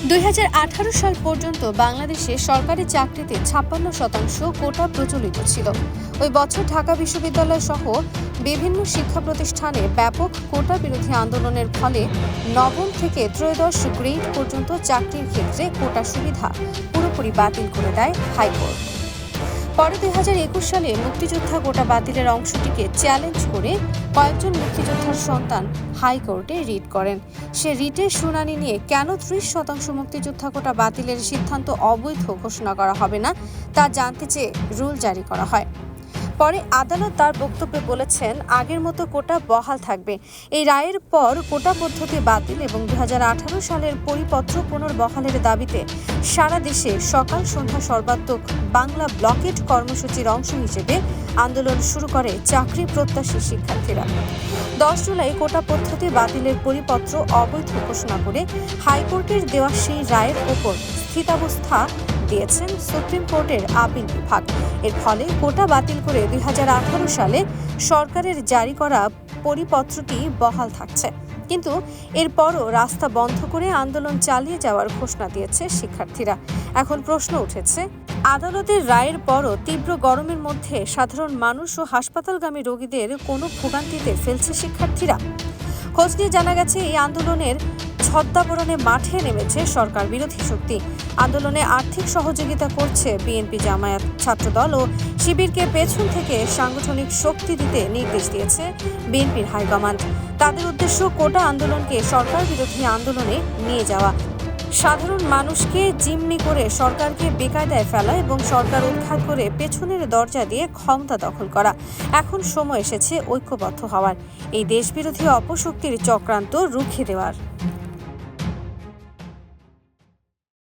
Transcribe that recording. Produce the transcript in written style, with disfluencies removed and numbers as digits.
2018 সাল পর্যন্ত বাংলাদেশে সরকারি চাকরিতে 56% কোটা প্রচলিত ছিল। ওই বছর ঢাকা বিশ্ববিদ্যালয় সহ বিভিন্ন শিক্ষা প্রতিষ্ঠানে ব্যাপক কোটা বিরোধী আন্দোলনের ফলে নবম থেকে ত্রয়োদশ গ্রেড পর্যন্ত চাকরির ক্ষেত্রে কোটা সুবিধা পুরোপুরি বাতিল করে দেয় হাইকোর্ট। পরে 2021 সালে মুক্তিযোদ্ধা কোটা বাতিলের অংশটিকে চ্যালেঞ্জ করে কয়েকজন মুক্তিযোদ্ধার সন্তান হাইকোর্টে রিট করেন। সে রিটের শুনানি নিয়ে কেন 30% মুক্তিযোদ্ধা কোটা বাতিলের সিদ্ধান্ত অবৈধ ঘোষণা করা হবে না তা জানতে চেয়ে রুল জারি করা হয়। পরে আদালত তার বক্তব্যে বলেছেন, আগের মতো কোটা বহাল থাকবে। এই রায়ের পর কোটা পদ্ধতি বাতিল এবং 2018 সালের পরিপত্র পুনর্বহালের দাবিতে সারা দেশে সকাল সন্ধ্যা সর্বাত্মক বাংলা ব্লকেট কর্মসূচির অংশ হিসেবে আন্দোলন শুরু করে চাকরি প্রত্যাশী শিক্ষার্থীরা। 10 জুলাই কোটা পদ্ধতি বাতিলের পরিপত্র অবৈধ ঘোষণা করে হাইকোর্টের দেওয়া সেই রায়ের ওপর স্থিতাবস্থা দিয়েছেন সুপ্রিম কোর্টের আপিল বিভাগ। এর ফলে কোটা বাতিল করে 2018 সালে সরকারের জারি করা পরিপত্রটি বহাল থাকছে। কিন্তু এরপরও রাস্তা বন্ধ করে আন্দোলন চালিয়ে যাওয়ার ঘোষণা দিয়েছে শিক্ষার্থীরা। এখন প্রশ্ন উঠেছে, আদালতের রায়ের পরও তীব্র গরমের মধ্যে সাধারণ মানুষ ও হাসপাতালগামী রোগীদের কোনো ভোগান্তিতে ফেলছে শিক্ষার্থীরা? খোঁজ নিয়ে জানা গেছে, এই আন্দোলনের ছদ্মাবরণে মাঠে নেমেছে সরকার বিরোধী শক্তি। আন্দোলনে আর্থিক সহযোগিতা করছে বিএনপি, জামায়াত, ছাত্রদল ও শিবিরকে পেছন থেকে সাংগঠনিক শক্তি দিতে নির্দেশ দিয়েছে বিএনপির হাইকমান্ড। তাদের উদ্দেশ্য কোটা আন্দোলনকে সরকার বিরোধী আন্দোলনে নিয়ে যাওয়া, সাধারণ মানুষকে জিম্মি করে সরকারকে বেকায়দায় ফেলা এবং সরকার উৎখাত করে পেছনের দরজা দিয়ে ক্ষমতা দখল করা। এখন সময় এসেছে ঐক্যবদ্ধ হওয়ার, এই দেশবিরোধী অপশক্তির চক্রান্ত রুখে দেওয়ার।